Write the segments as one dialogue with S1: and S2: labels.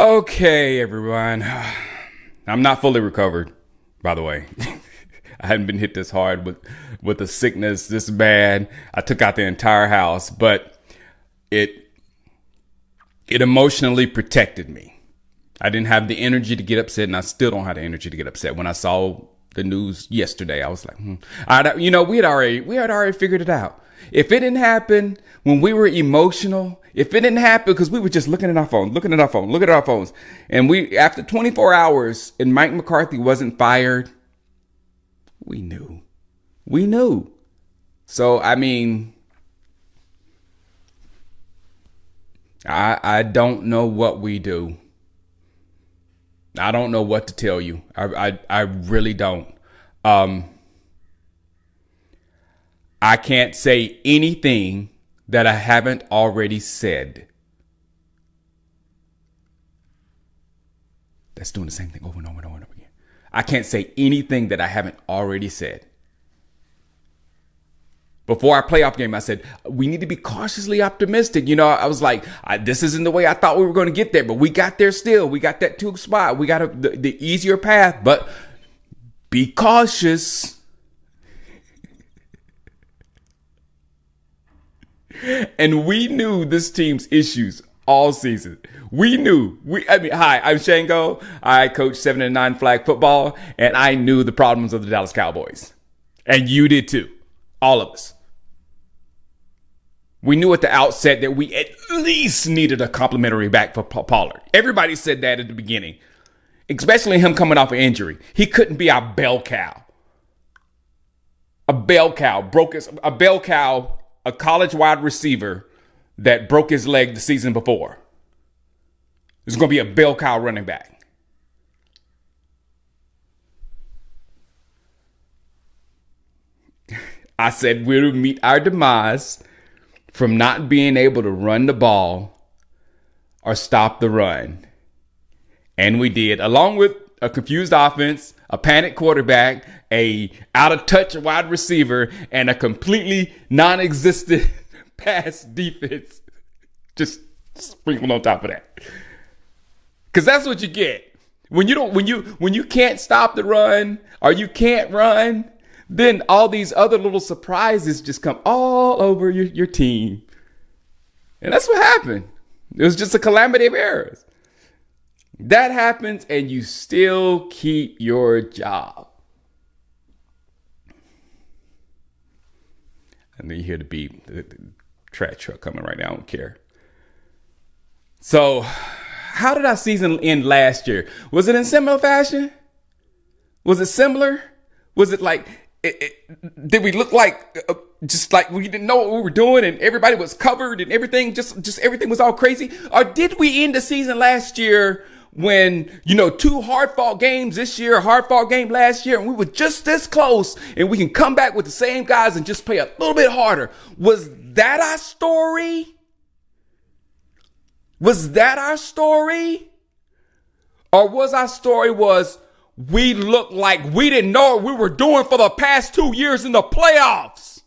S1: Okay, everyone. I'm not fully recovered, by the way. I hadn't been hit this hard with a sickness this bad. I took out the entire house, but it emotionally protected me. I didn't have the energy to get upset, and I still don't have the energy to get upset. When I saw the news yesterday, I was like, we had already figured it out. If it didn't happen when we were emotional, if it didn't happen because we were just looking at our phones, and after 24 hours and Mike McCarthy wasn't fired, we knew. So, I mean, I don't know what we do. I don't know what to tell you. I really don't. I can't say anything that I haven't already said. That's doing the same thing over and over and over and over again. I can't say anything that I haven't already said. Before our playoff game, I said, we need to be cautiously optimistic. I was like, this isn't the way I thought we were going to get there, but we got there still. We got that 2 spot. We got the easier path, but be cautious. And we knew this team's issues all season. We knew. Hi, I'm Shango. I coach 7-9 flag football, and I knew the problems of the Dallas Cowboys. And you did too. All of us. We knew at the outset that we at least needed a complimentary back for Pollard. Everybody said that at the beginning, especially him coming off an injury. He couldn't be our bell cow. A college wide receiver that broke his leg the season before. It's going to be a bell cow running back. I said we'll meet our demise from not being able to run the ball or stop the run. And we did, along with a confused offense, a panic quarterback, a out of touch wide receiver, and a completely non-existent pass defense. Just sprinkle on top of that. Cause that's what you get. When you can't stop the run or you can't run, then all these other little surprises just come all over your team. And that's what happened. It was just a calamity of errors. That happens and you still keep your job. And then you hear the beep, the trash truck coming right now. I don't care. So, how did our season end last year? Was it in similar fashion? Was it similar? Was it like, did we look like, just like we didn't know what we were doing and everybody was covered and everything, just everything was all crazy? Or did we end the season last year when, 2 hard-fought games this year, a hard-fought game last year, and we were just this close, and we can come back with the same guys and just play a little bit harder? Was that our story? Was that our story? Or was our story we looked like we didn't know what we were doing for the past 2 years in the playoffs?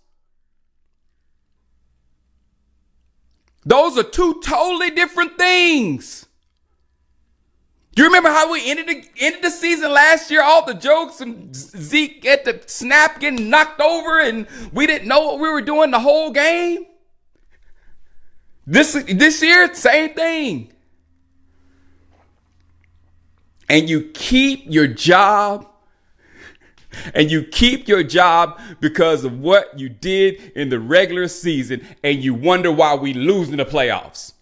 S1: Those are 2 totally different things. You remember how we ended the season last year? All the jokes and Zeke at the snap getting knocked over and we didn't know what we were doing the whole game. This year, same thing. And you keep your job. And you keep your job because of what you did in the regular season. And you wonder why we lose in the playoffs.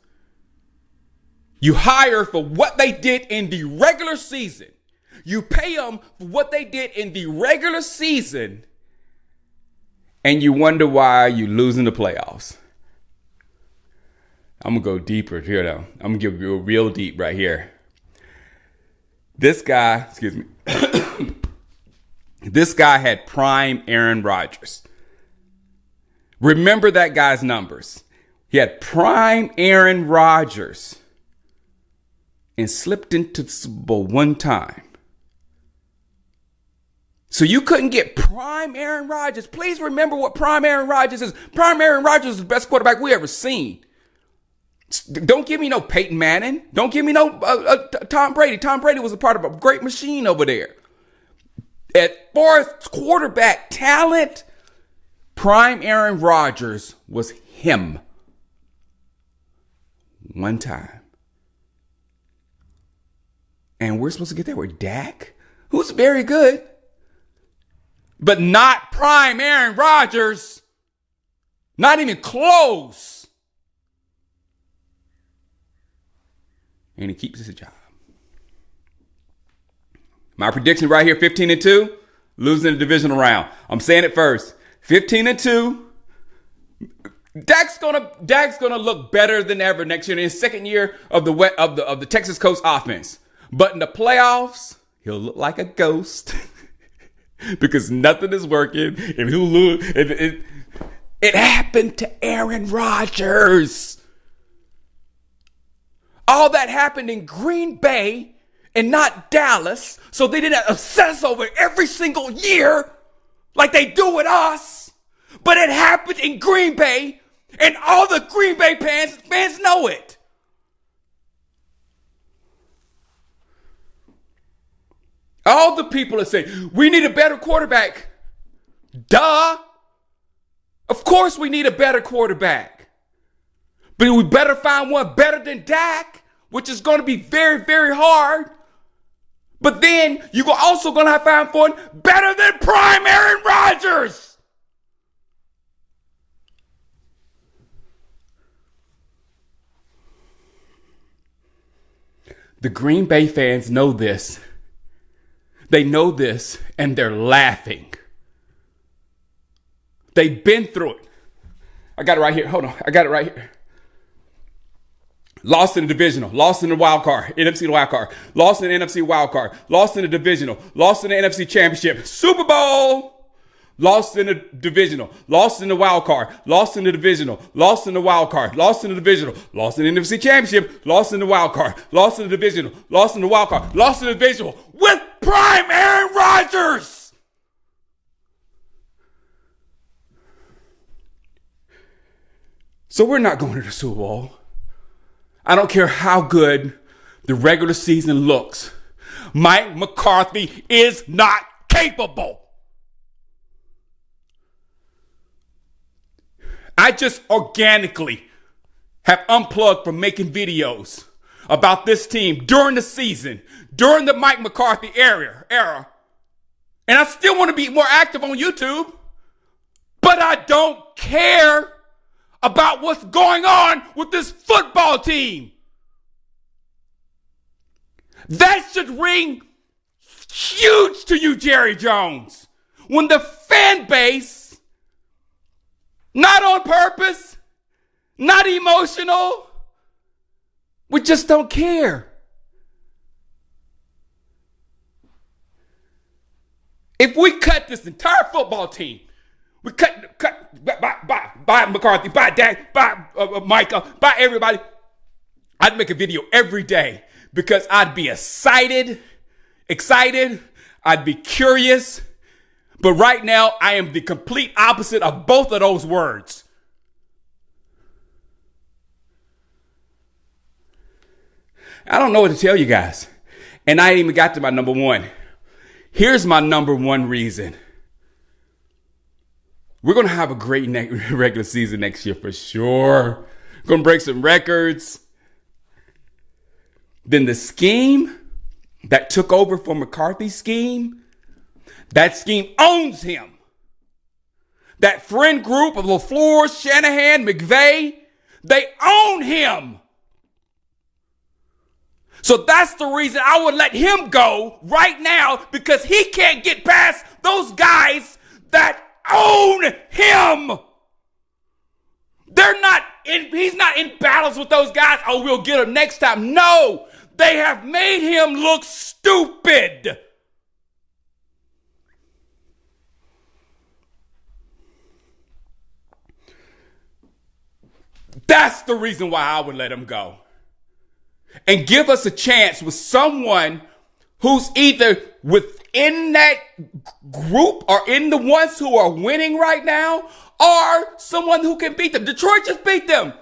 S1: You hire for what they did in the regular season. You pay them for what they did in the regular season. And you wonder why you lose in the playoffs. I'm going to go deeper here, though. I'm going to go real deep right here. This guy had prime Aaron Rodgers. Remember that guy's numbers. He had prime Aaron Rodgers and slipped into the Super Bowl 1 time. So you couldn't get prime Aaron Rodgers. Please remember what prime Aaron Rodgers is. Prime Aaron Rodgers is the best quarterback we ever seen. Don't give me no Peyton Manning. Don't give me no Tom Brady. Tom Brady was a part of a great machine over there. As far as quarterback talent, prime Aaron Rodgers was him. One time. And we're supposed to get there with Dak, who's very good, but not prime Aaron Rodgers. Not even close. And he keeps his job. My prediction right here, 15-2, losing the divisional round. I'm saying it first. 15-2. Dak's gonna look better than ever next year in his second year of the Texas Coast offense. But in the playoffs, he'll look like a ghost because nothing is working. And he'll lose. It happened to Aaron Rodgers. All that happened in Green Bay and not Dallas, so they didn't obsess over it every single year like they do with us. But it happened in Green Bay, and all the Green Bay fans know it. All the people that say, we need a better quarterback. Duh. Of course we need a better quarterback. But we better find one better than Dak, which is going to be very, very hard. But then you're also going to have to find one better than prime Aaron Rodgers. The Green Bay fans know this. They know this, and they're laughing. They've been through it. I got it right here. Hold on. I got it right here. Lost in the divisional, lost in the wild card, NFC wild card, lost in the NFC wild card, lost in the divisional, lost in the NFC championship, Super Bowl, lost in the divisional, lost in the wild card, lost in the divisional, lost in the wild card, lost in the divisional, lost in the NFC championship, lost in the wild card, lost in the divisional, lost in the wild card, lost in the divisional with prime Aaron Rodgers. So we're not going to the Super Bowl. I don't care how good the regular season looks. Mike McCarthy is not capable. I just organically have unplugged from making videos about this team during the season, during the Mike McCarthy era. And I still want to be more active on YouTube, but I don't care about what's going on with this football team. That should ring huge to you, Jerry Jones. When the fan base, not on purpose, not emotional, we just don't care. If we cut this entire football team, we cut by McCarthy, by Dak, by Micah, by everybody. I'd make a video every day because I'd be excited. I'd be curious. But right now, I am the complete opposite of both of those words. I don't know what to tell you guys. And I ain't even got to my number one. Here's my number one reason. We're going to have a great regular season next year for sure. Going to break some records. Then the scheme that took over from McCarthy's scheme, that scheme owns him. That friend group of LaFleur, Shanahan, McVay, they own him. So that's the reason I would let him go right now, because he can't get past those guys that own him. He's not in battles with those guys. Oh, we'll get him next time. No, they have made him look stupid. That's the reason why I would let him go. And give us a chance with someone who's either within that group or in the ones who are winning right now, or someone who can beat them. Detroit just beat them.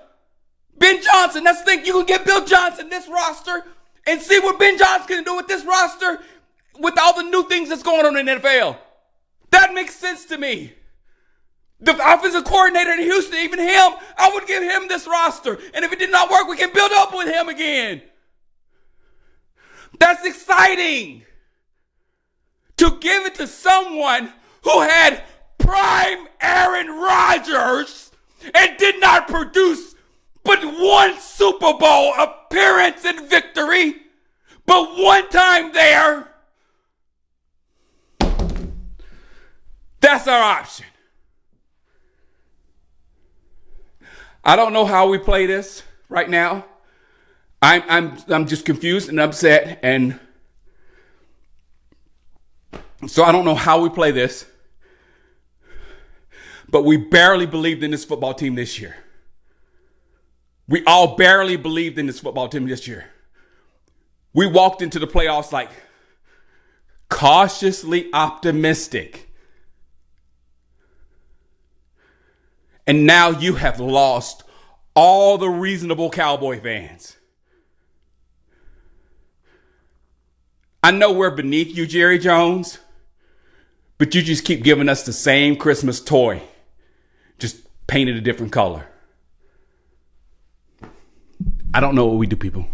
S1: Ben Johnson, let's think you can get Bill Johnson this roster and see what Ben Johnson can do with this roster with all the new things that's going on in the NFL. That makes sense to me. The offensive coordinator in Houston, even him, I would give him this roster. And if it did not work, we can build up with him again. That's exciting. To give it to someone who had prime Aaron Rodgers and did not produce but one Super Bowl appearance and victory, but one time there. That's our option. I don't know how we play this right now. I'm just confused and upset, and so I don't know how we play this. But we barely believed in this football team this year. We all barely believed in this football team this year. We walked into the playoffs like cautiously optimistic. And now you have lost all the reasonable Cowboy fans. I know we're beneath you, Jerry Jones, but you just keep giving us the same Christmas toy, just painted a different color. I don't know what we do, people.